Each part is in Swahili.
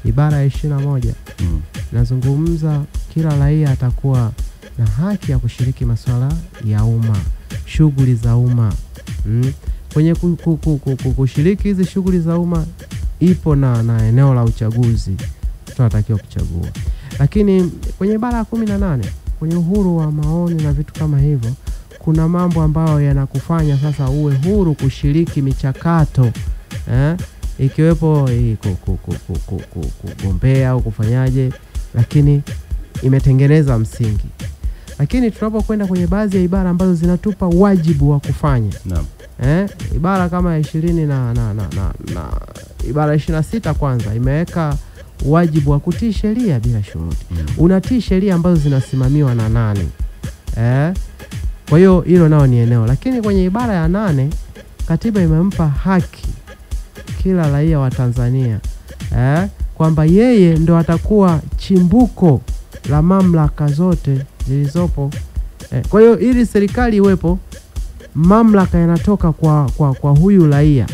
ibara ya 21 nazungumza kila raia atakuwa na haki ya kushiriki masuala ya umma, shughuli za umma. Kwenye kushiriki hizi shughuli za umma ipo na eneo la uchaguzi, tunatakiwa kuchagua. Lakini kwenye ibara ya 18 kwenye uhuru wa maoni na vitu kama hivyo, kuna mambo ambayo yanakufanya sasa uwe huru kushiriki michakato, ikiwepo kugombea au kufanyaje, lakini imetengeneza msingi. Lakini tunapokwenda kwenye baadhi ya ibara ambazo zinatupa wajibu wa kufanya, ibara kama ya 20 na ibara 26 kwanza imeweka wajibu wa kutii sheria bila shuruti. Unatii sheria ambazo zinasimamiwa na nani? Kwa hiyo hilo nao ni eneo. Lakini kwenye ibara ya 8 katiba imempa haki kila raia wa Tanzania, kwamba yeye ndo atakuwa chimbuko la mamlaka zote zilizopo. Kwa hiyo ili serikali iwepo, mamlaka yanatoka kwa huyu raia.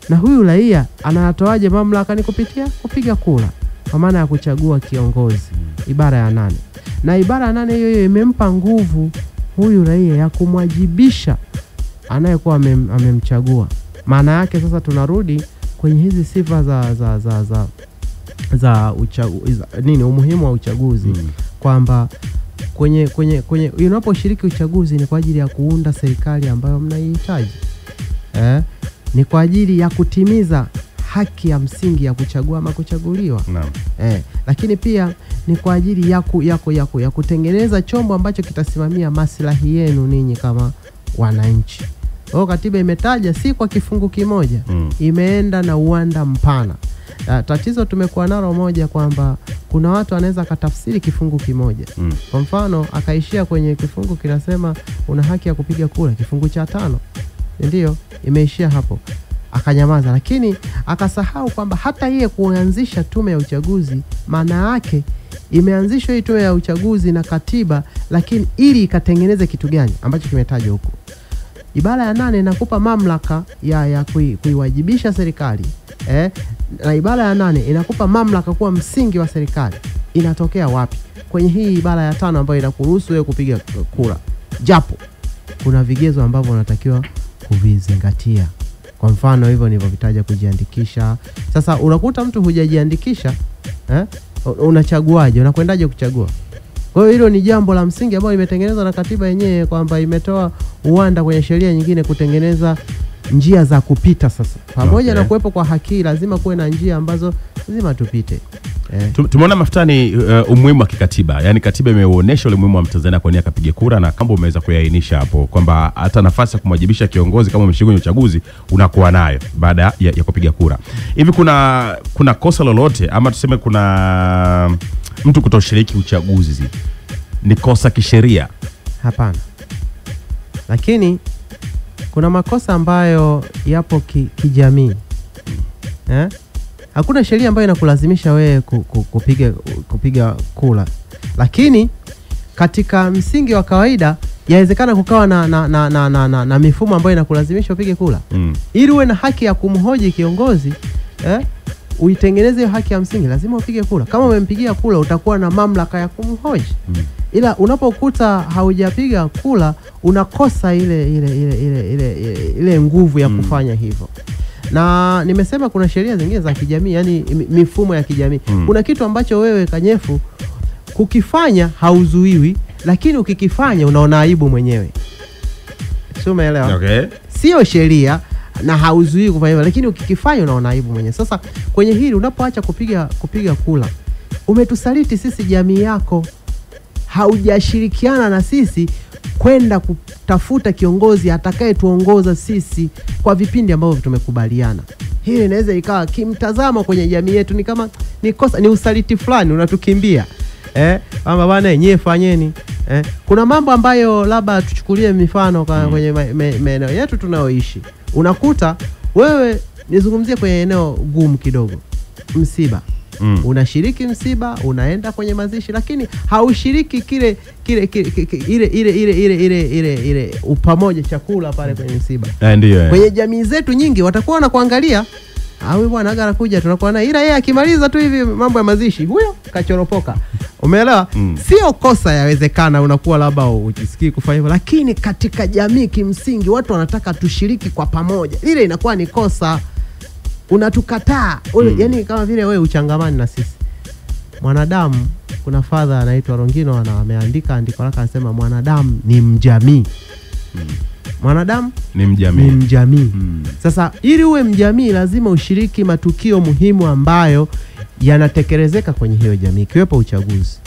Na huyu raia anatoaje mamlaka? Ni kupitia kupiga kura, kwa maana ya kuchagua kiongozi. Ibara ya 8. Na ibara ya 8 hiyo imempa nguvu huyu raia ya kumwajibisha anayekuwa amemchagua. Maana yake sasa tunarudi kwenye hizi sifa za umuhimu wa uchaguzi, kwamba kwenye unaposhiriki uchaguzi ni kwa ajili ya kuunda serikali ambayo mnaihitaji. Ni kwa ajili ya kutimiza haki ya msingi ya kuchagua ama kuchaguliwa. Lakini pia ni kwa ajili ya kutengeneza chombo ambacho kitasimamia maslahi yenu ninyi kama wananchi. Katiba imetaja si kwa kifungu kimoja, imeenda na uwanda mpana. Tatizo tumekuwa nalo moja, kwamba kuna watu wanaweza katafsiri kifungu kimoja. Kwa mfano akaishia kwenye kifungu kinasema una haki ya kupiga kura, kifungu cha 5 ndio imeishia hapo, akanyamaza. Lakini akasahau kwamba hata yeye kuanzisha tume ya uchaguzi, maana yake imeanzishwa hii tume ya uchaguzi na katiba, lakini ili ikatengeneze kitu gani ambacho kimetajwa huko. Ibara ya 8 inakupa mamlaka ya kuiwajibisha serikali, na ibara ya 8 inakupa mamlaka kuwa msingi wa serikali. Inatokea wapi? Kwenye hii ibara ya 5 ambayo inakuruhusu wewe kupiga kura, japo kuna vigezo ambavyo unatakiwa kuvizingatia. Kwa mfano hivyo nilivyovitaja, kujiandikisha. Sasa unakuta mtu hujajiandikisha, unachaguaje? Unakwendaje kuchagua? Kwa hiyo hilo ni jambo la msingi ambalo limetengenezwa na katiba yenyewe, kwamba imetoa uwanda kwenye sheria nyingine kutengeneza njia za kupita. Sasa pamoja na kuwepo kwa haki, lazima kuwe na njia ambazo lazima tupite. Tumeona Mafutani umuhimu wa kikatiba. Yaani katiba imeuonesha ule umuhimu wa Mtanzania kwa nia akapiga kura, na kama umeweza kuyaainisha hapo kwamba hata nafasi ya kumwajibisha kiongozi kama umeshiriki kwenye uchaguzi unakuwa nayo baada ya kupiga kura. Hivi kuna kosa lolote, ama tuseme kuna mtu kutoshiriki uchaguzi ni kosa kisheria? Hapana. Lakini kuna makosa ambayo yapo kijamii. Hakuna sheria ambayo inakulazimisha wewe kupiga kura. Lakini katika msingi wa kawaida yawezekana kukawa na mifumo ambayo inakulazimisha upige kura. Ili uwe na haki ya kumhoji kiongozi, uitengeneze haki ya msingi, lazima upige kura. Kama umempigia kura utakuwa na mamlaka ya kumhoji. Ila unapokuta haujapiga kura, unakosa ile nguvu ya kufanya hivyo. Na nimesema kuna sheria zingine za kijamii, yani mifumo ya kijamii. Kuna kitu ambacho wewe Kanyefu kukifanya hauzuiwi, lakini ukikifanya unaona aibu mwenyewe. Sio, umeelewa? Sio sheria na hauzuiwi kufanya, lakini ukikifanya unaona aibu mwenyewe. Sasa kwenye hili unapoacha kupiga kura, umetusaliti sisi jamii yako. Haujashirikiana na sisi kwenda kutafuta kiongozi atakaye tuongoza sisi kwa vipindi ambavyo tumekubaliana. Hili inaweza ikawa kimtazamo kwenye jamii yetu ni kama ni kosa, ni usaliti fulani, unatukimbia. Kama bwana yenyewe fanyeni. Kuna mambo ambayo labda tuchukulie mifano kwenye maeneo yetu tunaoishi. Unakuta wewe, nizungumzie kwenye eneo gumu kidogo, msiba. Unashiriki msiba, unaenda kwenye mazishi, lakini haushiriki ile upamoja chakula pale kwenye msiba. Ndio. Kwenye jamii zetu nyingi watakuwa na kuangalia, Au bwana aga anakuja tunakuwa naye, ila yeye akimaliza tu hivi mambo ya mazishi huyo kachoropoka. Umeelewa? Sio kosa, yawezekana unakuwa labda ujisikii kufanya hivyo, lakini katika jamii kimsingi watu wanataka tushiriki kwa pamoja. Ile inakuwa ni kosa. Unatukataa. Yaani kama vile wewe uchangamani na sisi. Mwanadamu, kuna father anaitwa Rongino ameandika andiko lake, anasema mwanadamu ni mjamii. Mwanadamu ni mjamii. Sasa ili uwe mjamii lazima ushiriki matukio muhimu ambayo yanatekelezeka kwenye hiyo jamii, kiwepo uchaguzi.